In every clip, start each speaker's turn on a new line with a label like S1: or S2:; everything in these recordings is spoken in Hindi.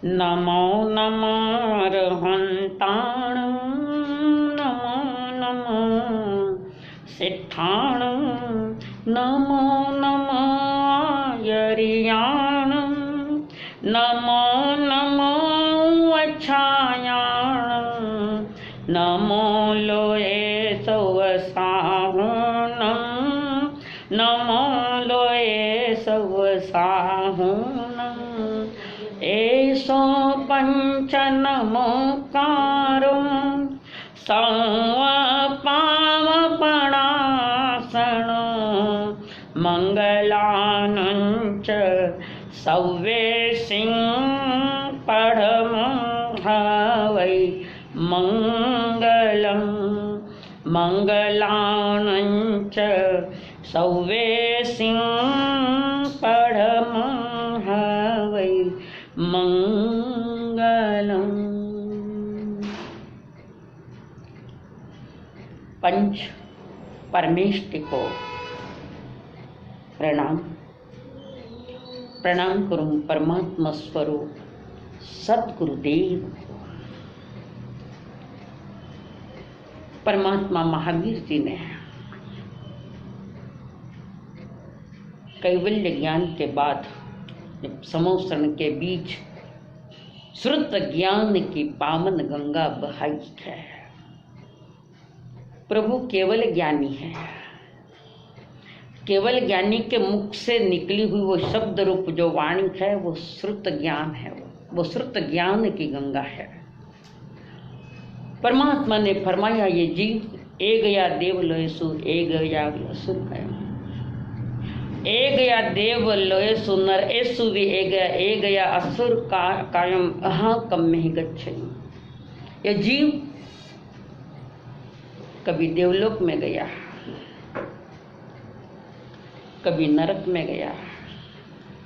S1: नमो नमो अर्हन्ताणं नमो नमो सिद्धाणं नमो नमो आयर्याणं नमो नमो अच्छायाणं नमो लोये सवसाहुनं नमो लोये सवसाहुनं एषो पञ्च नमोकारो सर्वपावपणासनो मङ्गलानञ्च सव्येसिं परमं वै मङ्गलं मङ्गलानञ्च सव्येसिं परमं वै मंगलम। पंच परमेष्टि को प्रणाम। प्रणाम करूं परमात्मा स्वरूप सद्गुरुदेव परमात्मा महावीर जी ने कैवल्य ज्ञान के बाद समोसरण के बीच श्रुत ज्ञान की पावन गंगा बहाई है। प्रभु केवल ज्ञानी है। केवल ज्ञानी के मुख से निकली हुई वो शब्द रूप जो वाणी है वो श्रुत ज्ञान है। वो श्रुत ज्ञान की गंगा है। परमात्मा ने फरमाया ये जीव ए गया देव लोयसु ए गया असुर है। ए गया देव लोय सुनर ऐसु भी ए गया असुर का कायम अहा कम में ही गच्छति। यह जीव कभी देवलोक में गया, कभी नरक में गया,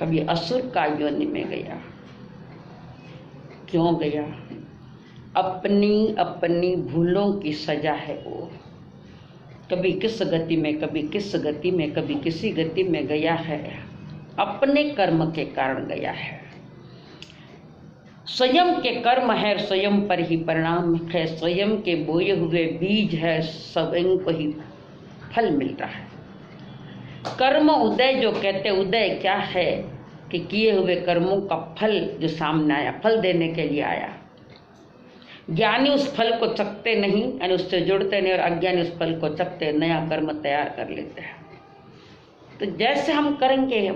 S1: कभी असुर का योनि में गया। क्यों गया? अपनी अपनी भूलों की सजा है वो। कभी किस गति में, कभी किस गति में, कभी किसी गति में गया है। अपने कर्म के कारण गया है। स्वयं के कर्म है, स्वयं पर ही परिणाम है। स्वयं के बोए हुए बीज है, स्वयं को ही फल मिल रहा है। कर्म उदय जो कहते, उदय क्या है कि किए हुए कर्मों का फल जो सामने आया, फल देने के लिए आया। ज्ञानी उस फल को चखते नहीं यानी उससे जुड़ते नहीं, और अज्ञानी उस फल को चखते नया कर्म तैयार कर लेते हैं। तो जैसे हम करेंगे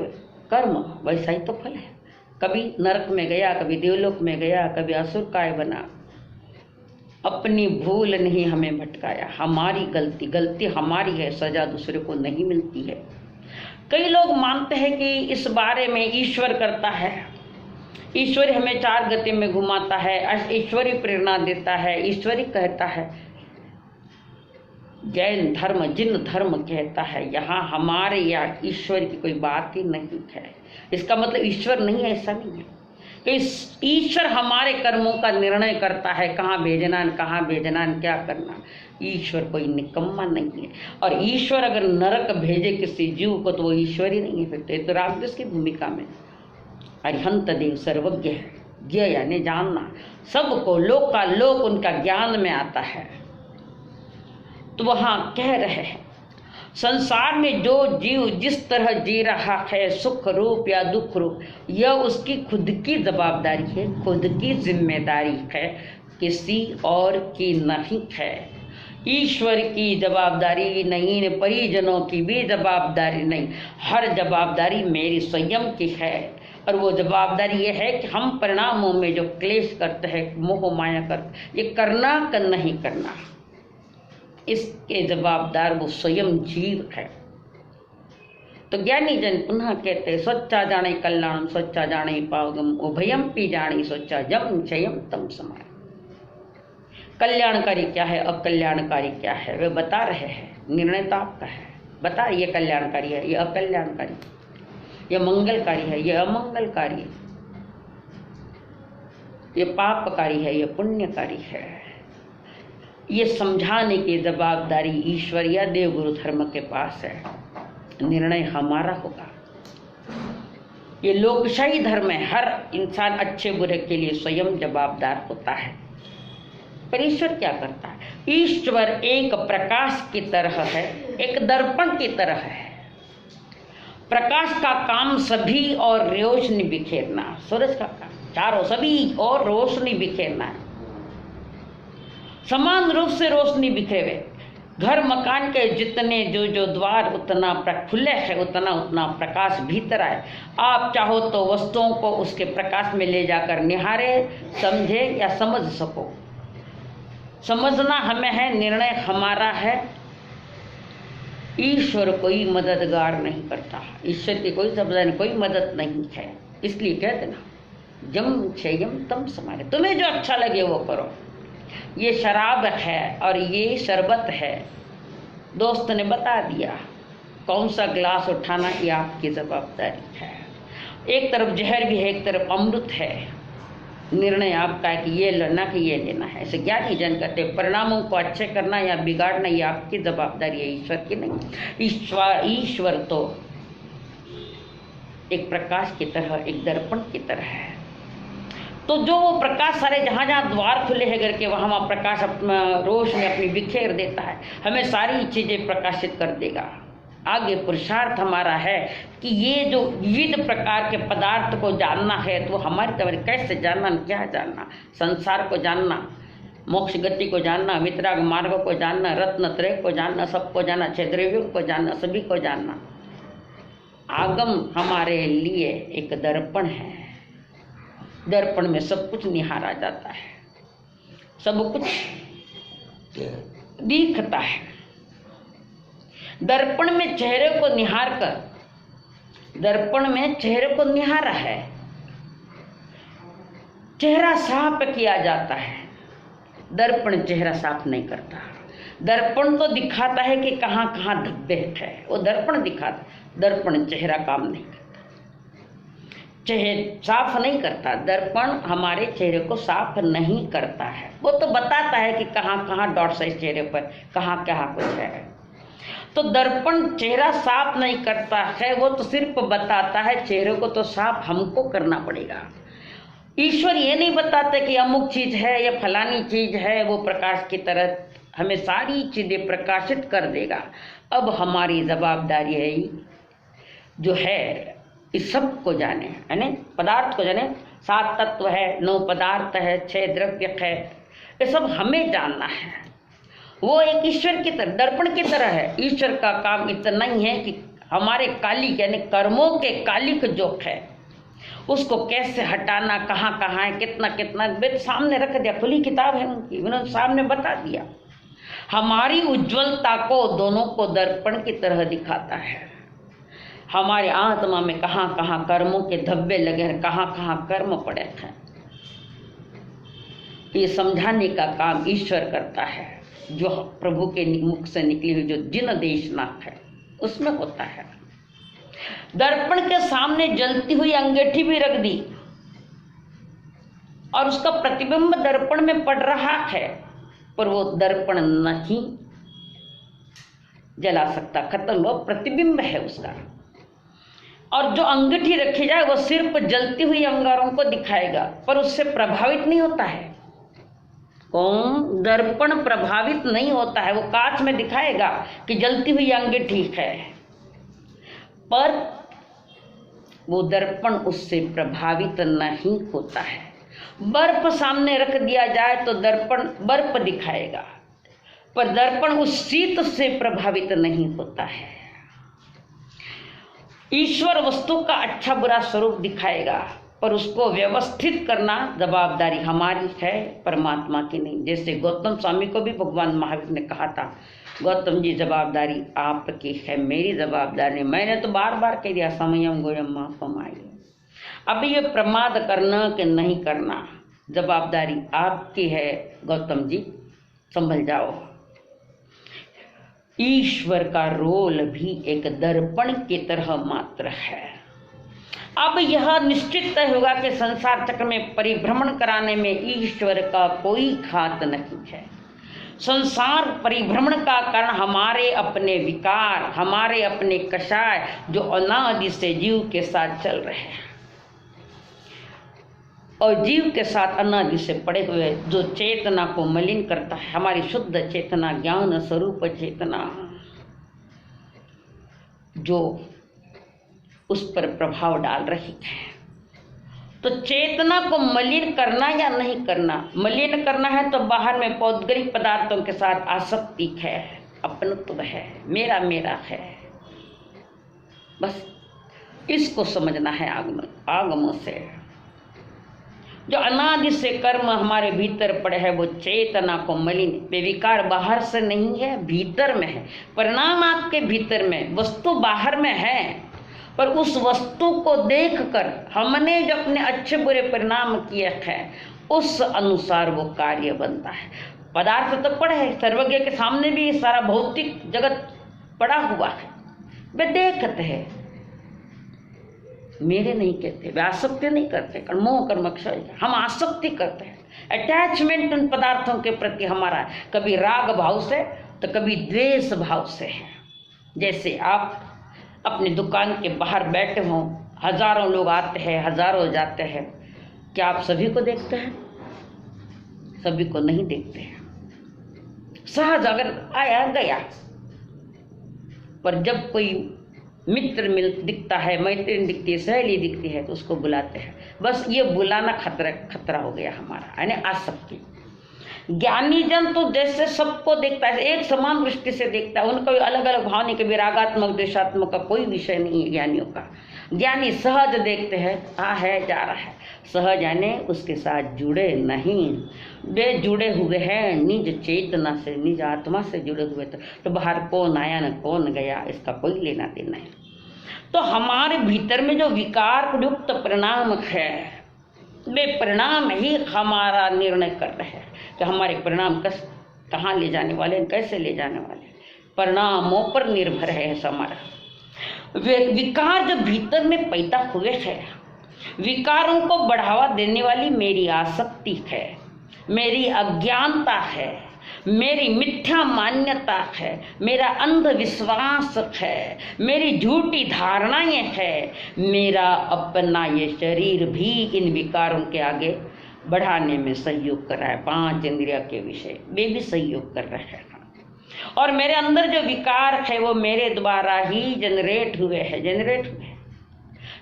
S1: कर्म वैसा ही तो फल है। कभी नरक में गया, कभी देवलोक में गया, कभी असुर काय बना। अपनी भूल नहीं हमें भटकाया। हमारी गलती हमारी है, सजा दूसरे को नहीं मिलती है। कई लोग मानते हैं कि इस बारे में ईश्वर करता है, ईश्वर हमें चार गति में घुमाता है, ईश्वरी प्रेरणा देता है, ईश्वरी कहता है। जैन धर्म जिन धर्म कहता है, यहाँ हमारे या ईश्वर की कोई बात ही नहीं है। इसका मतलब ईश्वर नहीं है, ऐसा नहीं है कि ईश्वर हमारे कर्मों का निर्णय करता है, कहाँ भेजना क्या करना। ईश्वर कोई निकम्मा नहीं है। और ईश्वर अगर नरक भेजे किसी जीव को तो वो ईश्वर ही नहीं है। फिर तो राक्षस की भूमिका में। अरिहंत देव सर्वज्ञ है, ज्ञ यानी जानना, सबको लोक का लोक उनका ज्ञान में आता है। तो वहां कह रहे हैं संसार में जो जीव जिस तरह जी रहा है, सुख रूप या दुख रूप, यह उसकी खुद की जवाबदारी है, खुद की जिम्मेदारी है, किसी और की नहीं है। ईश्वर की जवाबदारी नहीं, परिजनों की भी जवाबदारी नहीं। हर जवाबदारी मेरी स्वयं की है। और वो जवाबदारी ये है कि हम परिणामों में जो क्लेश करते हैं, मोह माया करते, ये करना कर नहीं करना, इसके जवाबदार वो स्वयं जीव है। तो ज्ञानी जन पुनः कहते हैं स्वच्छा जाने कल्याणम स्वच्छा जाने पावगम उभयम पी जाने स्वच्छा जम क्षयम तम समाय। कल्याणकारी क्या है, अकल्याणकारी क्या है, वे बता रहे हैं। निर्णय तो आपका है। बता ये कल्याणकारी है, ये अकल्याणकारी, ये मंगलकारी है, ये अमंगलकारी है, ये पापकारी है, ये पुण्यकारी है। ये समझाने की जवाबदारी ईश्वर या देवगुरु धर्म के पास है। निर्णय हमारा होगा। ये लोकशाही धर्म है, हर इंसान अच्छे बुरे के लिए स्वयं जवाबदार होता है। पर ईश्वर क्या करता है? ईश्वर एक प्रकाश की तरह है, एक दर्पण की तरह है। प्रकाश का काम सभी और रोशनी बिखेरना, सूरज का काम चारों सभी और रोशनी बिखेरना है। समान रूप से रोशनी बिखरे हुए घर मकान के जितने जो जो द्वार उतना खुले है, उतना उतना प्रकाश भीतर आए। आप चाहो तो वस्तुओं को उसके प्रकाश में ले जाकर निहारे, समझे या समझ सको। समझना हमें है, निर्णय हमारा है। ईश्वर कोई मददगार नहीं करता, ईश्वर की कोई जबरदस्ती कोई मदद नहीं है। इसलिए कहते ना जम क्षेयम तम समारे, तुम्हें जो अच्छा लगे वो करो। ये शराब है और ये शरबत है, दोस्त ने बता दिया कौन सा ग्लास उठाना ये आपकी जवाबदारी है। एक तरफ जहर भी है, एक तरफ अमृत है। निर्णय आपका है कि ये लेना कि ये लेना है। ऐसे ज्ञानी जन कहते परिणामों को अच्छे करना या बिगाड़ना ये आपकी जवाबदारी है, ईश्वर की नहीं। ईश्वर तो एक प्रकाश की तरह, एक दर्पण की तरह है। तो जो वो प्रकाश सारे जहाँ जहाँ द्वार खुले हैं घर के, वहाँ वहाँ प्रकाश अपना रोशनी अपनी बिखेर देता है, हमें सारी चीज़ें प्रकाशित कर देगा। आगे पुरुषार्थ हमारा है कि ये जो विविध प्रकार के पदार्थ को जानना है, तो हमारी तरह कैसे जानना, क्या जानना, संसार को जानना, मोक्ष गति को जानना, वितराग मार्ग को जानना, रत्नत्रय को जानना, सबको जानना, छह द्रव्यों को जानना, सभी को जानना। आगम हमारे लिए एक दर्पण है, दर्पण में सब कुछ निहारा जाता है, सब कुछ दिखता है। दर्पण में चेहरे को निहार कर, दर्पण में चेहरे को निहारा है, चेहरा साफ किया जाता है। दर्पण चेहरा साफ नहीं करता। दर्पण तो दिखाता है कि कहाँ कहाँ धब्बे है, वो दर्पण दिखाता, दर्पण चेहरा काम नहीं करता, चेहरे साफ नहीं करता। दर्पण हमारे चेहरे को साफ नहीं करता है, वो तो बताता है कि कहाँ कहाँ डॉट्स है चेहरे पर, कहाँ कहाँ कुछ है। तो दर्पण चेहरा साफ नहीं करता है, वो तो सिर्फ बताता है, चेहरे को तो साफ हमको करना पड़ेगा। ईश्वर ये नहीं बताते कि अमुक चीज है या फलानी चीज है, वो प्रकाश की तरह हमें सारी चीजें प्रकाशित कर देगा। अब हमारी जवाबदारी है जो है इस सब को जाने, है ना, पदार्थ को जाने। 7 तत्व है, 9 पदार्थ है, 6 द्रव्य है, ये सब हमें जानना है। वो एक ईश्वर की तरह, दर्पण की तरह है। ईश्वर का काम इतना ही है कि हमारे कालिक यानी कर्मों के कालिक जो है उसको कैसे हटाना, कहाँ कहाँ है, कितना कितना, वेद सामने रख दिया, खुली किताब है उनकी, उन्होंने सामने बता दिया। हमारी उज्ज्वलता को दोनों को दर्पण की तरह दिखाता है। हमारे आत्मा में कहाँ कहाँ कर्मों के धब्बे लगे हैं, कहाँ कहाँ कर्म पड़े हैं, ये समझाने का काम ईश्वर करता है। जो प्रभु के मुख से निकली हुई जो जिन देशना है उसमें होता है। दर्पण के सामने जलती हुई अंगीठी भी रख दी और उसका प्रतिबिंब दर्पण में पड़ रहा है, पर वो दर्पण नहीं जला सकता, खत्म, वो प्रतिबिंब है उसका। और जो अंगीठी रखी जाए वो सिर्फ जलती हुई अंगारों को दिखाएगा, पर उससे प्रभावित नहीं होता है। कौन? दर्पण प्रभावित नहीं होता है। वो कांच में दिखाएगा कि जलती हुई अंगीठी है, पर वो दर्पण उससे प्रभावित नहीं होता है। बर्फ सामने रख दिया जाए तो दर्पण बर्फ दिखाएगा, पर दर्पण उस शीत से प्रभावित नहीं होता है। ईश्वर वस्तु का अच्छा बुरा स्वरूप दिखाएगा, पर उसको व्यवस्थित करना जवाबदारी हमारी है, परमात्मा की नहीं। जैसे गौतम स्वामी को भी भगवान महावीर ने कहा था, गौतम जी जवाबदारी आपकी है, मेरी जवाबदारी नहीं। मैंने तो बार बार कह दिया, समयम गोयम मापमाई। अब ये प्रमाद करना कि नहीं करना जवाबदारी आपकी है, गौतम जी संभल जाओ। ईश्वर का रोल भी एक दर्पण की तरह मात्र है। अब यह निश्चित तय होगा कि संसार चक्र में परिभ्रमण कराने में ईश्वर का कोई हाथ नहीं है। संसार परिभ्रमण का कारण हमारे अपने विकार, हमारे अपने कषाय जो अनादि से जीव के साथ चल रहे हैं। और जीव के साथ अनादि से पड़े हुए जो चेतना को मलिन करता है, हमारी शुद्ध चेतना, ज्ञान स्वरूप चेतना, जो उस पर प्रभाव डाल रही है। तो चेतना को मलिन करना या नहीं करना, मलिन करना है तो बाहर में पौद्गलिक पदार्थों के साथ आसक्ति है, अपनत्व है, मेरा मेरा है। बस इसको समझना है आगमों से। जो अनादि से कर्म हमारे भीतर पड़े है, वो चेतना को मलिन, वे विकार बाहर से नहीं है, भीतर में है। परिणाम आपके भीतर में, वस्तु बाहर में है, पर उस वस्तु को देखकर हमने जो अपने अच्छे बुरे परिणाम किए हैं, उस अनुसार वो कार्य बनता है। पदार्थ तो पड़े है, सर्वज्ञ के सामने भी सारा भौतिक जगत पड़ा हुआ है, वे देखते हैं, मेरे नहीं कहते, वे आसक्ति नहीं करते। मोह कर्म क्षय, हम आसक्ति करते हैं, अटैचमेंट उन पदार्थों के प्रति हमारा कभी राग भाव से तो कभी द्वेष भाव से है। जैसे आप अपनी दुकान के बाहर बैठे हों, हजारों लोग आते हैं, हजारों जाते हैं, क्या आप सभी को देखते हैं? सभी को नहीं देखते हैं। सहज अगर आया गया, पर जब कोई मित्र दिखता है, मैत्रिण दिखती है, सहेली दिखती है, तो उसको बुलाते हैं। बस ये बुलाना खतरा हो गया हमारा, यानी आसक्ति। ज्ञानी जन तो जैसे सबको देखता है, एक समान दृष्टि से देखता है, उनका अलग अलग भाव नहीं, कभी रागात्मक द्वेषात्मक का कोई विषय नहीं है ज्ञानियों का। ज्ञानी सहज देखते हैं, है जा रहा है, सहज यानी उसके साथ जुड़े नहीं, वे जुड़े हुए हैं निज चेतना से, निज आत्मा से जुड़े हुए। तो बाहर कौन आया न कौन गया, इसका कोई लेना देना है। तो हमारे भीतर में जो विकार युक्त परिणाम है, वे परिणाम ही हमारा निर्णय कर रहे हैं कि हमारे परिणाम कहाँ ले जाने वाले हैं, कैसे ले जाने वाले हैं। परिणामों पर निर्भर है हमारा। विकार जो भीतर में पैदा हुए हैं, विकारों को बढ़ावा देने वाली मेरी आसक्ति है, मेरी अज्ञानता है, मेरी मिथ्या मान्यता है, मेरा अंधविश्वास है, मेरी झूठी धारणाएं है, मेरा अपना ये शरीर भी इन विकारों के आगे बढ़ाने में सहयोग कर रहा है। 5 इंद्रिय के विषय वे भी सहयोग कर रहे हैं, और मेरे अंदर जो विकार है वो मेरे द्वारा ही जनरेट हुए हैं,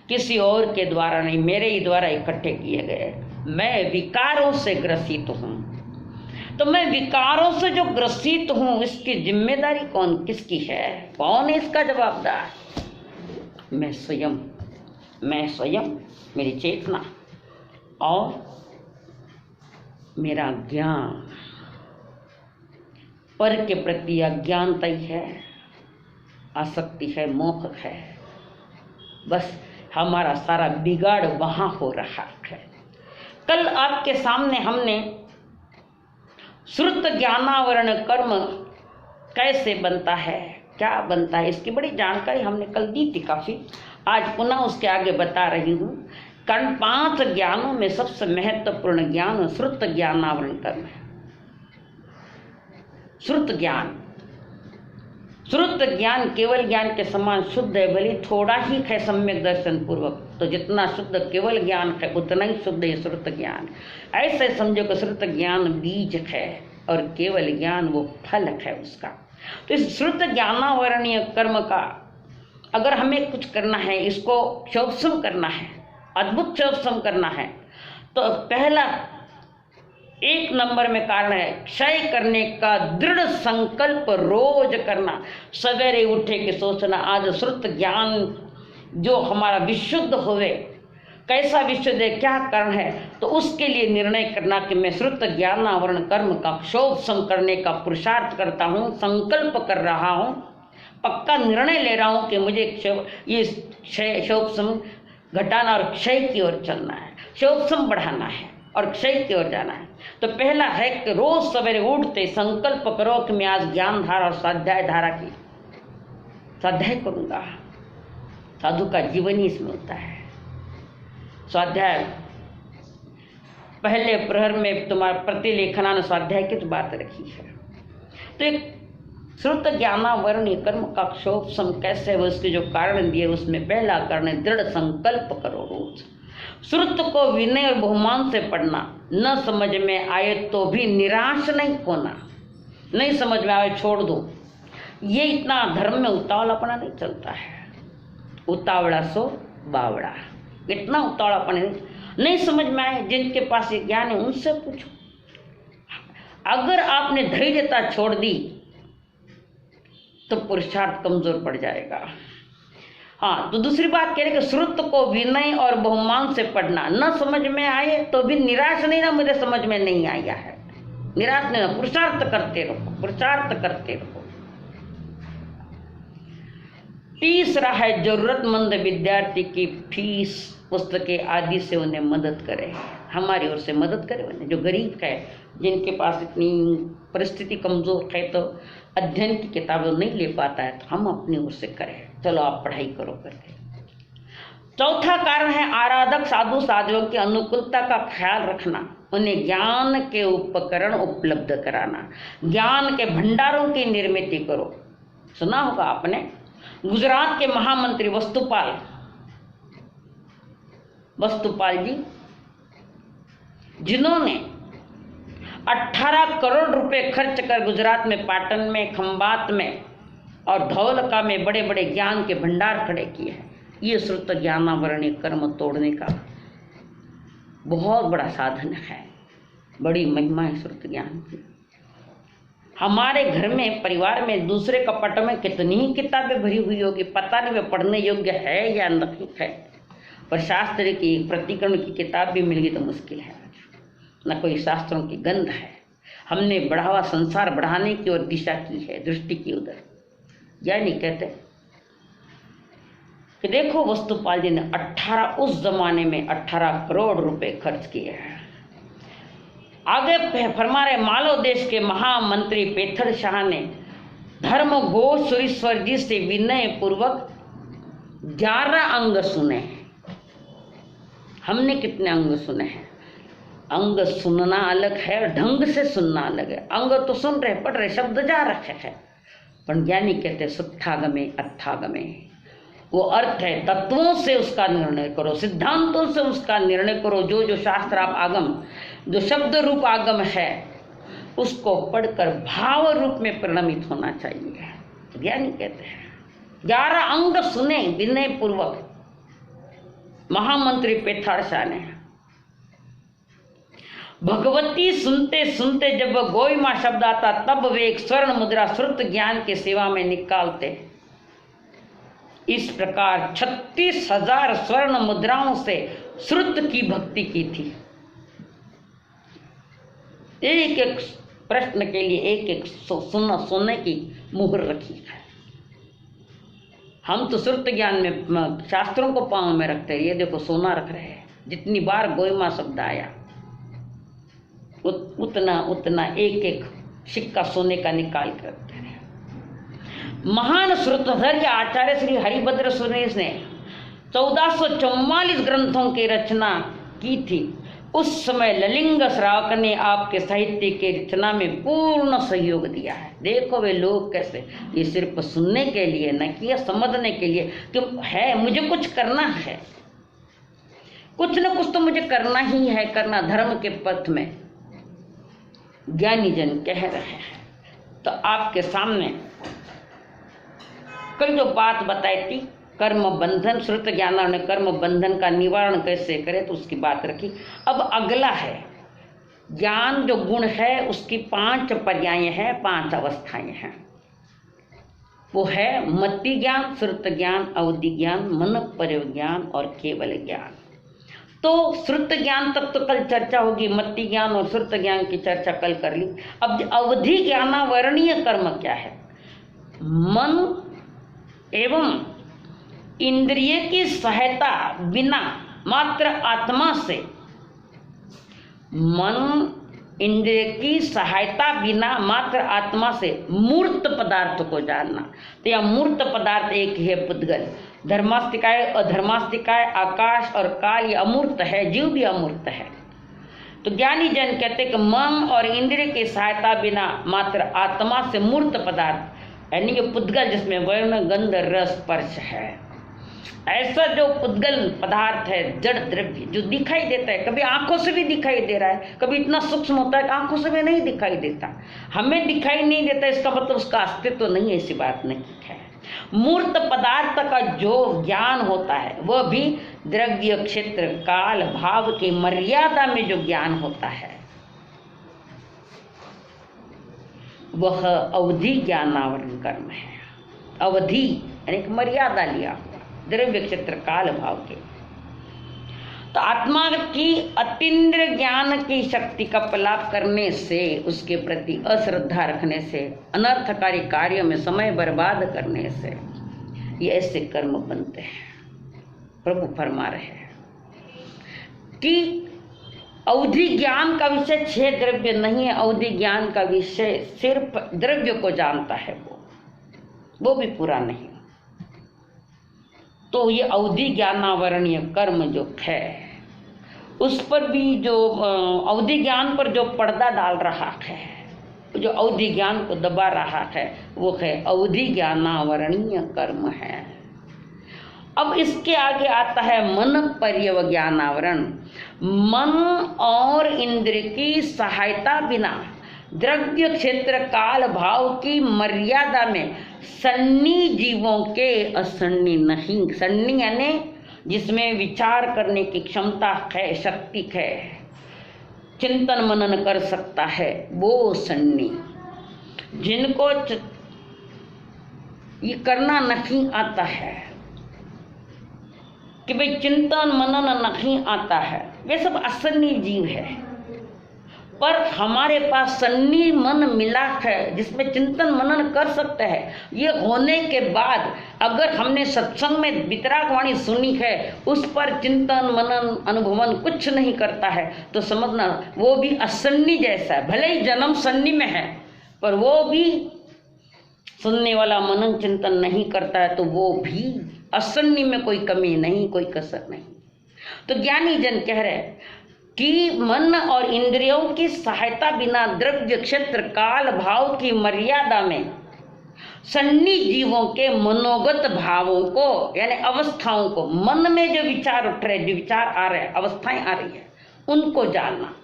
S1: किसी और के द्वारा नहीं, मेरे ही द्वारा इकट्ठे किए गए। मैं विकारों से ग्रसित हूँ, तो मैं विकारों से जो ग्रसित हूँ, इसकी जिम्मेदारी किसकी है? कौन है इसका जवाबदार? मैं स्वयं, मेरी चेतना और मेरा ज्ञान। पर के प्रति अज्ञानता ही है, आसक्ति है, मोह है। बस हमारा सारा बिगाड़ वहाँ हो रहा है। कल आपके सामने हमने श्रुत ज्ञानावरण कर्म कैसे बनता है, क्या बनता है, इसकी बड़ी जानकारी हमने कल दी थी काफ़ी। आज पुनः उसके आगे बता रही हूँ। कारण 5 ज्ञानों में सबसे महत्वपूर्ण ज्ञान श्रुत ज्ञानावरण कर्म है। श्रुत ज्ञान केवल ज्ञान के समान शुद्ध है, भले थोड़ा ही है सम्यक दर्शन पूर्वक। तो जितना शुद्ध केवल ज्ञान है, उतना ही शुद्ध है श्रुत ज्ञान। ऐसे समझो कि श्रुत ज्ञान बीज है और केवल ज्ञान वो फल है उसका। तो इस श्रुत ज्ञानावरणीय कर्म का अगर हमें कुछ करना है, इसको शोभसम करना है, अद्भुत शोभसम करना है, तो पहला 1 नंबर में कारण है क्षय करने का दृढ़ संकल्प रोज करना। सवेरे उठे के सोचना आज श्रुत ज्ञान जो हमारा विशुद्ध होवे, कैसा विशुद्ध है, क्या कारण है, तो उसके लिए निर्णय करना कि मैं श्रुत ज्ञानावरण कर्म का शोभसम करने का पुरुषार्थ करता हूँ, संकल्प कर रहा हूँ, पक्का निर्णय ले रहा हूँ कि मुझे ये शोभसम घटाना और क्षय की ओर चलना है, शोभसम बढ़ाना है और क्षय की ओर जाना है। तो पहला है कि रोज सवेरे उठते संकल्प करो कि मैं आज ज्ञान धारा और स्वाध्याय धारा की स्वाध्याय करूंगा। साधु का जीवन ही इसमें होता है। स्वाध्याय पहले प्रहर में तुम्हारा प्रतिलेखना स्वाध्याय की तो बात रखी है। तो एक श्रुत ज्ञानावरण कर्म का शोभसम कैसे है, उसके जो कारण दिए उसमें पहला कारण है दृढ़ संकल्प करो रोज। श्रुत को विनय और बहुमान से पढ़ना, न समझ में आए तो भी निराश नहीं होना। नहीं समझ में आए छोड़ दो, ये इतना धर्म में उतावलापना नहीं चलता है। उतावला सो बावड़ा, इतना उतावलापना नहीं समझ में आए, जिनके पास ये ज्ञान है उनसे पूछो। अगर आपने धैर्यता छोड़ दी तो पुरुषार्थ कमजोर पड़ जाएगा। हाँ, तो दूसरी बात कह रहे कि श्रुत को विनय और बहुमान से पढ़ना, न समझ में आए तो भी निराश नहीं ना, मुझे समझ में नहीं आया है, निराश नहीं, पुरुषार्थ करते रहो, पुरुषार्थ करते रहो। तीसरा है जरूरतमंद विद्यार्थी की फीस पुस्तकें आदि से उन्हें मदद करें। हमारी ओर से मदद करें उन्हें, जो गरीब है, जिनके पास इतनी परिस्थिति कमजोर है तो अध्ययन की किताबें नहीं ले पाता है, तो हम अपनी ओर से करें, चलो आप पढ़ाई करो करके। चौथा कारण है आराधक साधु साधुओं की अनुकूलता का ख्याल रखना, उन्हें ज्ञान के उपकरण उपलब्ध कराना, ज्ञान के भंडारों की निर्मित करो। सुना होगा आपने, गुजरात के महामंत्री वस्तुपाल जी, जिन्होंने 18 करोड़ रुपए खर्च कर गुजरात में पाटन में, खंबात में और धौलका में बड़े बड़े ज्ञान के भंडार खड़े किए हैं। ये श्रुत ज्ञानावरणीय कर्म तोड़ने का बहुत बड़ा साधन है, बड़ी महिमा है श्रुत ज्ञान की। हमारे घर में, परिवार में, दूसरे कपट में कितनी ही किताबें भरी हुई होगी, पता नहीं वे पढ़ने योग्य है या नहीं है, पर शास्त्र की प्रतिकरण की किताब भी मिल गई तो मुश्किल है। न कोई शास्त्रों की गंध है। हमने बढ़ावा संसार बढ़ाने की ओर दिशा की है, दृष्टि की उधर। या नहीं कहते कि देखो वस्तुपाल जी ने 18 उस जमाने में 18 करोड़ रुपए खर्च किए हैं। आगे फरमा रहे, मालव देश के महामंत्री पेथर शाह ने धर्म घोष सुरेश्वर जी से विनय पूर्वक 11 अंग सुने। हमने कितने अंग सुने हैं? अंग सुनना अलग है, ढंग से सुनना अलग है। अंग तो सुन रहे, पढ़ रहे, शब्द जा रखे हैं, पर ज्ञानी कहते सुट्ठागमे अर्थागमे, वो अर्थ है, तत्वों से उसका निर्णय करो, सिद्धांतों से उसका निर्णय करो। जो शास्त्र आप आगम, जो शब्द रूप आगम है, उसको पढ़कर भाव रूप में परिणमित होना चाहिए। ज्ञानी कहते हैं 11 अंग सुने विनय पूर्वक महामंत्री पेथार शाह ने। भगवती सुनते सुनते जब गोइमा शब्द आता, तब वे एक स्वर्ण मुद्रा श्रुत ज्ञान के सेवा में निकालते। इस प्रकार 36,000 स्वर्ण मुद्राओं से श्रुत की भक्ति की थी। एक एक प्रश्न के लिए एक एक सोने की मुहर रखी है। हम तो श्रुत ज्ञान में शास्त्रों को पांव में रखते हैं, ये देखो सोना रख रहे हैं। जितनी बार गोइमा शब्द आया उतना उतना एक एक सिक्का सोने का निकाल कर रखते हैं। महान श्रुतधर आचार्य श्री हरिभद्र सुरेश ने 1444 ग्रंथों की रचना की थी। उस समय ललिंग श्रावक ने आपके साहित्य की रचना में पूर्ण सहयोग दिया है। देखो वे लोग कैसे, ये सिर्फ सुनने के लिए न किया, समझने के लिए कि है मुझे कुछ करना है, कुछ न कुछ तो मुझे करना ही है, करना धर्म के पथ में ज्ञानी जन कह रहे हैं। तो आपके सामने कल जो बात बताई थी, कर्म बंधन, श्रुत ज्ञान ने कर्म बंधन का निवारण कैसे करे, तो उसकी बात रखी। अब अगला है ज्ञान, जो गुण है उसकी 5 पर्याय हैं, 5 अवस्थाएं हैं। वो है मति ज्ञान, श्रुत ज्ञान, अवधि ज्ञान, मन परिज्ञान और केवल ज्ञान। तो श्रुत ज्ञान तक तो कल चर्चा होगी, मति ज्ञान और श्रुत ज्ञान की चर्चा कल कर ली। अब अवधि ज्ञानावरणीय कर्म क्या है? मन एवं इंद्रिय की सहायता बिना मात्र आत्मा से, मन इंद्रिय की सहायता बिना मात्र आत्मा से मूर्त पदार्थ को जानना। तो यह मूर्त पदार्थ एक है पुद्गल, धर्मास्तिकाय, अधर्मास्तिकाय, आकाश और काल, ये अमूर्त है, जीव भी अमूर्त है। तो ज्ञानी जन कहते हैं कि मन और इंद्रिय की सहायता बिना मात्र आत्मा से मूर्त पदार्थ, यानी ये पुद्गल जिसमें वर्ण गंध रस स्पर्श है, ऐसा जो पुद्गल पदार्थ है, जड़ द्रव्य जो दिखाई देता है, कभी आंखों से भी दिखाई दे रहा है, कभी इतना सूक्ष्म होता है कि आंखों से भी नहीं दिखाई देता, हमें दिखाई नहीं देता, इसका मतलब उसका अस्तित्व तो नहीं, ऐसी बात नहीं है। मूर्त पदार्थ का जो ज्ञान होता है वह भी द्रव्य क्षेत्र काल भाव की मर्यादा में जो ज्ञान होता है वह अवधि ज्ञानावरण कर्म है। अवधि यानी एक मर्यादा लिया हुआ द्रव्य क्षेत्र काल भाव के। तो आत्मा की अतीन्द्र ज्ञान की शक्ति का पलाप करने से, उसके प्रति अश्रद्धा रखने से, अनर्थकारी कार्यों में समय बर्बाद करने से ये ऐसे कर्म बनते हैं। प्रभु फरमा रहे हैं कि अवधि ज्ञान का विषय 6 द्रव्य नहीं है, अवधि ज्ञान का विषय सिर्फ द्रव्य को जानता है, वो भी पूरा नहीं। तो ये अवधि ज्ञानावरणीय कर्म जो है उस पर भी जो अवधि ज्ञान पर जो पर्दा डाल रहा है, जो अवधि ज्ञान को दबा रहा है, वो है अवधि ज्ञानावरणीय कर्म है। अब इसके आगे आता है मन पर्यव ज्ञानावरण। मन और इंद्र की सहायता बिना द्रव्य क्षेत्र काल भाव की मर्यादा में सन्नी जीवों के असन्नी नहीं, सन्नी यानी जिसमें विचार करने की क्षमता है, शक्ति है, चिंतन मनन कर सकता है, वो सन्नी। जिनको ये करना नहीं आता है कि भाई चिंतन मनन नहीं आता है, वे सब असन्नी जीव है। पर हमारे पास सन्नी मन मिला है जिसमें चिंतन मनन कर सकते हैं। ये होने के बाद अगर हमने सत्संग में वितराग वाणी सुनी है, उस पर चिंतन मनन अनुभवन कुछ नहीं करता है, तो समझना वो भी असन्नी जैसा है। भले ही जन्म सन्नी में है पर वो भी सुनने वाला मनन चिंतन नहीं करता है, तो वो भी असन्नी में कोई कमी नहीं, कोई कसर नहीं। तो ज्ञानी जन कह रहे कि मन और इंद्रियों की सहायता बिना द्रव्य क्षेत्र काल भाव की मर्यादा में सन्नी जीवों के मनोगत भावों को यानी अवस्थाओं को, मन में जो विचार उठ रहे, जो विचार आ रहे, अवस्थाएं आ रही है, उनको जानना।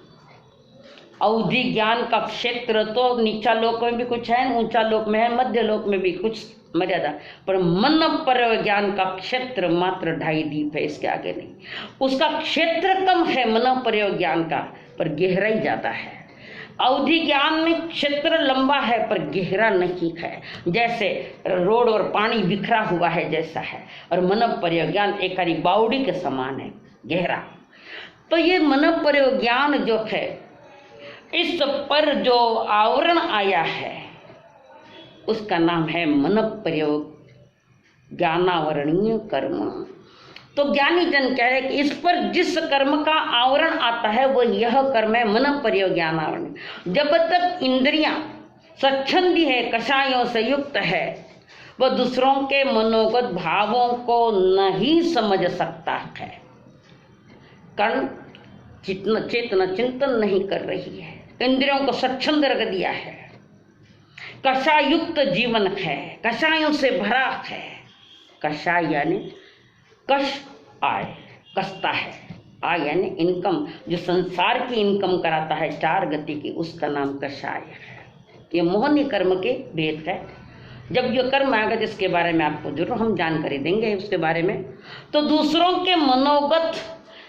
S1: अवधि ज्ञान का क्षेत्र तो नीचा लोक में भी कुछ है, ऊंचा लोक में है, मध्य लोक में भी कुछ मर्यादा, पर मन पर ज्ञान का क्षेत्र मात्र 2.5 दीप है, इसके आगे नहीं। उसका क्षेत्र कम है मन पर ज्ञान का, पर गहराई ज्यादा है। अवधि ज्ञान में क्षेत्र लंबा है पर गहरा नहीं है, जैसे रोड और पानी बिखरा हुआ है जैसा है, और मन पर ज्ञान एक हरी बावड़ी के समान है, गहरा। तो ये मन पर ज्ञान जो है, इस पर जो आवरण आया है उसका नाम है मन प्रयोग ज्ञानावरणीय कर्म। तो ज्ञानी जन कह रहे कि इस पर जिस कर्म का आवरण आता है वो यह कर्म है मन प्रयोग ज्ञानावरण। जब तक इंद्रियां स्वच्छंदी है, कषायों से युक्त है, वह दूसरों के मनोगत भावों को नहीं समझ सकता है। कारण चेतना चिंतन नहीं कर रही है, इंद्रियों को स्वच्छंद रख दिया है, कषायुक्त जीवन है, कषायों से भरा है। कषाय यानी कष आय, कसता है, आय यानी इनकम, जो संसार की इनकम कराता है 4 गति की, उसका नाम कषाय है। ये मोहनी कर्म के भेद है। जब ये कर्म आएगा जिसके बारे में आपको जरूर हम जानकारी देंगे उसके बारे में। तो दूसरों के मनोगत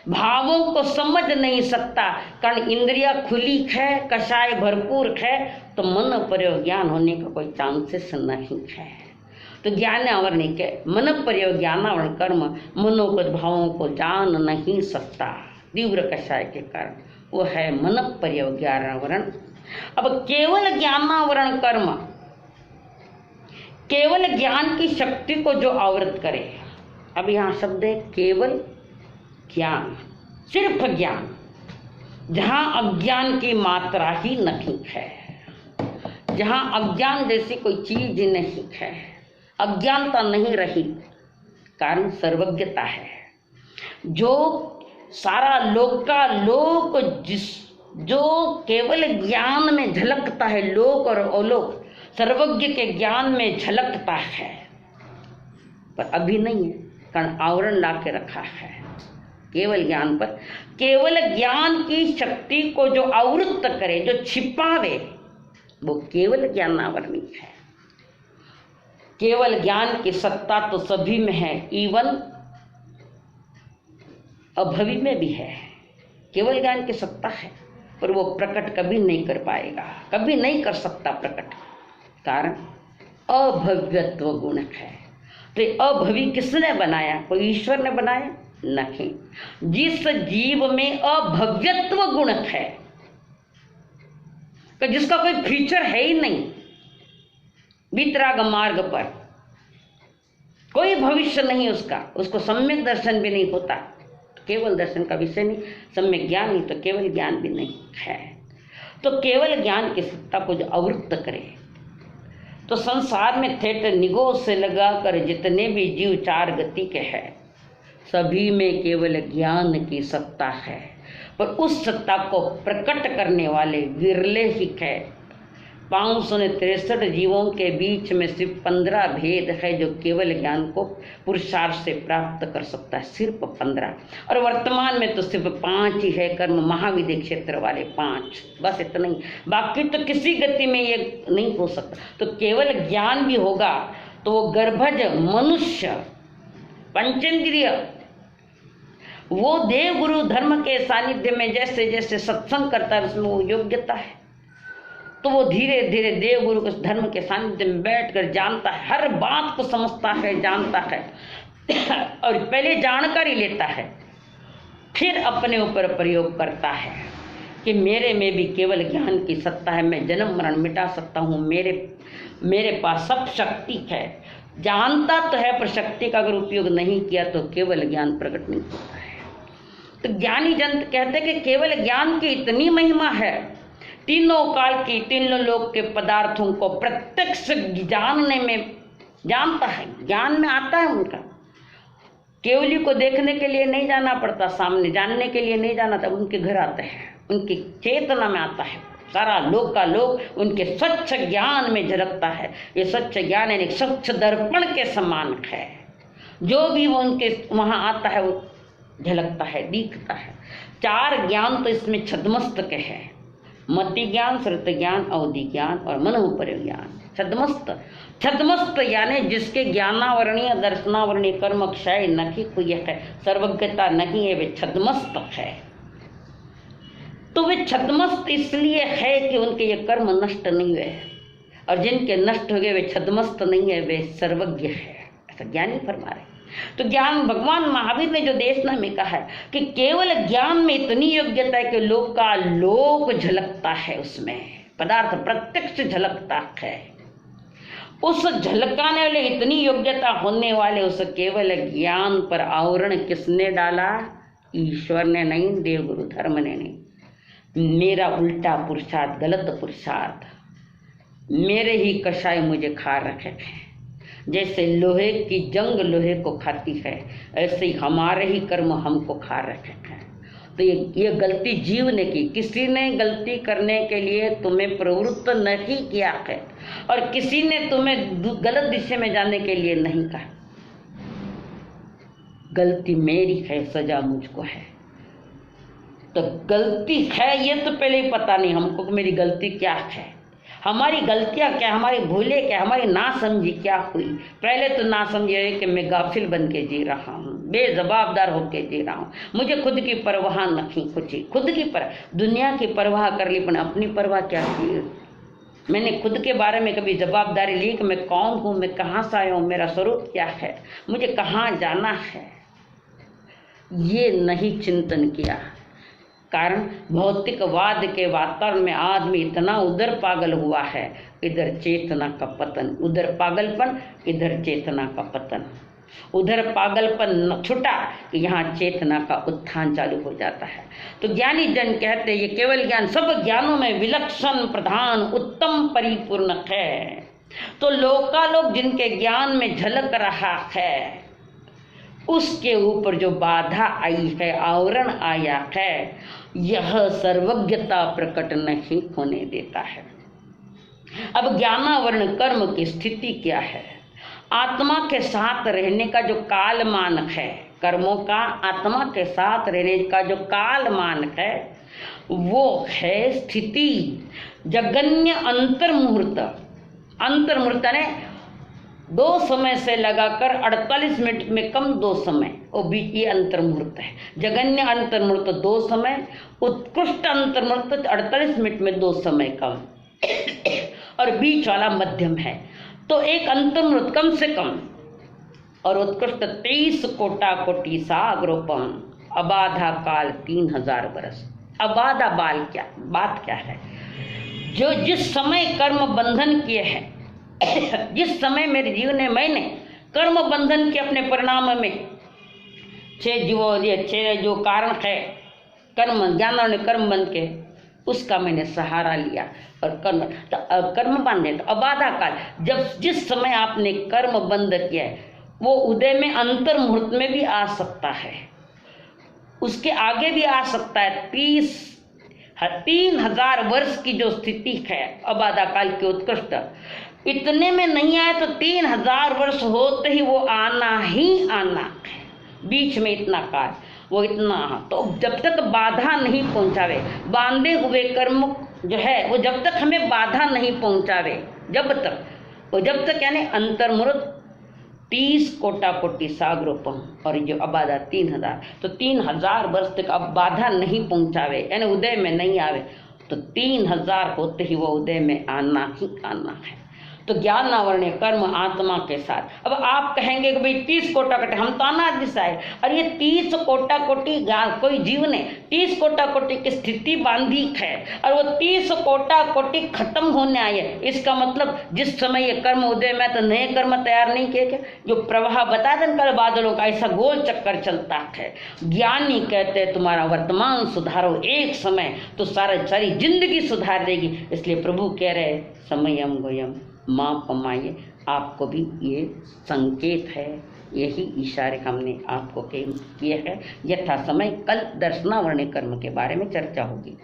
S1: भावों को समझ नहीं सकता, कारण इंद्रिया खुली है, कषाय भरपूर है, तो मन प्रयोग ज्ञान होने का कोई चांसेस नहीं है। तो ज्ञान आवरण के मन प्रयोग ज्ञानावरण कर्म मनोगत भावों को जान नहीं सकता तीव्र कषाय के कारण, वो है मन प्रयोग ज्ञानावरण। अब केवल ज्ञानावरण कर्म केवल ज्ञान की शक्ति को जो आवृत करे, अब यहाँ शब्द है केवल ज्ञान, सिर्फ ज्ञान, जहां अज्ञान की मात्रा ही नहीं है, जहां अज्ञान जैसी कोई चीज नहीं है, अज्ञानता नहीं रही, कारण सर्वज्ञता है। जो सारा लोक का लोक जो केवल ज्ञान में झलकता है, लोक और अलोक सर्वज्ञ के ज्ञान में झलकता है, पर अभी नहीं है। कारण आवरण ला के रखा है केवल ज्ञान पर। केवल ज्ञान की शक्ति को जो आवृत्त करे, जो छिपावे, वो केवल ज्ञानावरणी है। केवल ज्ञान की सत्ता तो सभी में है, इवन अभवी में भी है। केवल ज्ञान की सत्ता है, पर वो प्रकट कभी नहीं कर पाएगा, कभी नहीं कर सकता प्रकट, कारण अभव्यत्व गुण है। तो अभवी किसने बनाया? कोई ईश्वर ने बनाया? नहीं। जिस जीव में अभव्यत्व गुण है, कि जिसका कोई फीचर है ही नहीं, वितराग मार्ग पर कोई भविष्य नहीं उसका, उसको सम्यक दर्शन भी नहीं होता, केवल दर्शन का विषय नहीं, सम्यक ज्ञान नहीं तो केवल ज्ञान भी नहीं है। तो केवल ज्ञान की सत्ता को जो आवृत्त करे, तो संसार में थेट निगोह से लगाकर जितने भी जीव चार गति के हैं, सभी में केवल ज्ञान की सत्ता है, पर उस सत्ता को प्रकट करने वाले विरले ही है। 563 जीवों के बीच में सिर्फ 15 भेद है जो केवल ज्ञान को पुरुषार्थ से प्राप्त कर सकता है, सिर्फ 15। और वर्तमान में तो सिर्फ 5 ही है, कर्म महाविद्य क्षेत्र वाले 5, बस इतना ही। बाकी तो किसी गति में ये नहीं हो सकता। तो केवल ज्ञान भी होगा तो वो गर्भज मनुष्य पंचेंद्रिय, वो देव गुरु धर्म के सानिध्य में जैसे जैसे सत्संग करता है, उसमें वो योग्यता है, तो वो धीरे धीरे देव गुरु के धर्म के सानिध्य में बैठकर जानता है, हर बात को समझता है, जानता है, और पहले जानकारी लेता है, फिर अपने ऊपर प्रयोग करता है कि मेरे में भी केवल ज्ञान की सत्ता है, मैं जन्म मरण मिटा सकता हूँ, मेरे पास सब शक्ति है। जानता तो है, पर शक्ति का अगर उपयोग नहीं किया तो केवल ज्ञान प्रकट नहीं होता है। तो ज्ञानी जन कहते हैं कि केवल ज्ञान की इतनी महिमा है, तीनों काल की, तीनों लोक के पदार्थों को प्रत्यक्ष जानने में जानता है, ज्ञान में आता है उनका। केवली को देखने के लिए नहीं जाना पड़ता, सामने जानने के लिए नहीं जाना था, उनके घर आते हैं, उनकी चेतना में आता है, सारा लोक का लोक उनके स्वच्छ ज्ञान में झलकता है। ये स्वच्छ ज्ञान यानी स्वच्छ दर्पण के समान है, जो भी वो उनके वहाँ आता है वो झलकता है, दिखता है। 4 ज्ञान तो इसमें छद्मस्त के हैं, मति ज्ञान, श्रुत ज्ञान, अवधि ज्ञान और मनोपर ज्ञान। छद्मस्त यानी जिसके ज्ञानावरणीय दर्शनावरणीय कर्म क्षय नहीं हुई है, सर्वज्ञता नहीं है, वे छद्मस्त है। तो वे छद्मस्त इसलिए है कि उनके ये कर्म नष्ट नहीं हुए, और जिनके नष्ट हो गए वे छद्मस्त नहीं है, वे सर्वज्ञ है, ऐसा ज्ञानी फरमा रहे। तो ज्ञान, भगवान महावीर ने जो देशना में कहा है कि केवल ज्ञान में इतनी योग्यता है कि लोक का लोक झलकता है, उसमें पदार्थ प्रत्यक्ष झलकता है। उस झलकाने वाले इतनी योग्यता होने वाले उस केवल ज्ञान पर आवरण किसने डाला? ईश्वर ने नहीं, देव गुरु धर्म ने नहीं। मेरा उल्टा पुरुषार्थ, गलत पुरुषार्थ, मेरे ही कषाय मुझे खा रखे थे। जैसे लोहे की जंग लोहे को खाती है, ऐसे ही हमारे ही कर्म हमको खा रखे हैं। तो ये गलती जीव ने की, किसी ने गलती करने के लिए तुम्हें प्रवृत्त नहीं किया है, और किसी ने तुम्हें गलत दिशा में जाने के लिए नहीं कहा। गलती मेरी है, सजा मुझको है। तो गलती है ये तो पहले ही पता नहीं हमको कि मेरी गलती क्या है, हमारी गलतियाँ क्या, हमारी भूलें क्या, हमारी नासमझी क्या हुई। पहले तो नासमझी है कि मैं गाफिल बन के जी रहा हूँ, बेजवाबदार होके जी रहा हूँ, मुझे खुद की परवाह नहीं, कुछ ही खुद की दुनिया की परवाह कर ली, पर अपनी परवाह क्या की। मैंने खुद के बारे में कभी जवाबदारी ली कि मैं कौन हूँ, मैं कहाँ से आया हूँ, मेरा स्वरूप क्या है, मुझे कहाँ जाना है, ये नहीं चिंतन किया। कारण भौतिकवाद के वातावरण में आदमी इतना उधर पागल हुआ है, इधर चेतना का पतन, उधर पागलपन, इधर चेतना का पतन। उधर पागलपन छुटा कि यहाँ चेतना का उत्थान चालू हो जाता है। तो ज्ञानी जन कहते हैं ये केवल ज्ञान सब ज्ञानों में विलक्षण, प्रधान, उत्तम, परिपूर्ण है। तो लोकालोक जिनके ज्ञान में झलक रहा है, उसके ऊपर जो बाधा आई है, आवरण आया है, यह सर्वज्ञता प्रकट नहीं होने देता है। अब ज्ञानावरण कर्म की स्थिति क्या है? आत्मा के साथ रहने का जो काल मानक है, कर्मों का आत्मा के साथ रहने का जो काल मानक है, वो है स्थिति जगन्य अंतर मुहूर्त। अंतर मुहूर्त ने 2 समय से लगाकर 48 मिनट में कम 2 समय, वो बीच ये अंतर मुहूर्त है। जगन्य अंतर मुहूर्त 2 समय, उत्कृष्ट अंतर मुहूर्त 48 मिनट में 2 समय कम, और बीच वाला मध्यम है। तो एक अंतर मुहूर्त कम से कम और उत्कृष्ट 30 कोटा कोटि सागरोपम, अबाधा काल 3000 वर्ष। अबाधा बाल क्या बात क्या है? जो जिस समय कर्म बंधन किए हैं, जिस समय मेरे जीवन में मैंने कर्म बंधन के अपने परिणाम में 6 जो कारण है कर्म, ज्ञान ने कर्म बंध के, उसका मैंने सहारा लिया और कर्म बांधे। तो अबाधा काल, जब जिस समय आपने कर्म बंध किया है, वो उदय में अंतर मुहूर्त में भी आ सकता है, उसके आगे भी आ सकता है। 3000 वर्ष की जो स्थिति है अबाधा काल की उत्कृष्ट, इतने में नहीं आए तो 3000 वर्ष होते ही वो आना ही आना है। बीच में इतना काल, वो इतना, तो जब तक बाधा नहीं पहुंचावे, बांधे हुए कर्म जो है वो जब तक हमें बाधा नहीं पहुंचावे, जब तक यानी अंतर मुहूर्त 30 कोटा कोटि सागरोपम, और जो अबाधा 3000, तो 3000 वर्ष तक अब बाधा नहीं पहुंचावे, यानी उदय में नहीं आवे, तो 3000 होते ही वो उदय में आना ही आना है। तो ज्ञान आवरण कर्म आत्मा के साथ। अब आप कहेंगे कि भाई 30 कोटा कोटि, हम तो अनादि से आए, और ये 30 कोटा कोटि कोई जीव ने 30 कोटा कोटि की स्थिति बांधी है, और वो 30 कोटा कोटि खत्म होने आई है। इसका मतलब जिस समय ये कर्म उदय में, तो नए कर्म तैयार नहीं किए क्या? जो प्रवाह बता दें कल बादलों का, ऐसा गोल चक्कर चलता है। ज्ञानी कहते हैं तुम्हारा वर्तमान सुधारो एक समय, तो सारी जिंदगी सुधार देगी। इसलिए प्रभु कह रहे समयम गोयम, माँ कमाइए। आपको भी ये संकेत है, यही इशारे हमने आपको किए हैं। यथा समय कल दर्शनावर्ण कर्म के बारे में चर्चा होगी।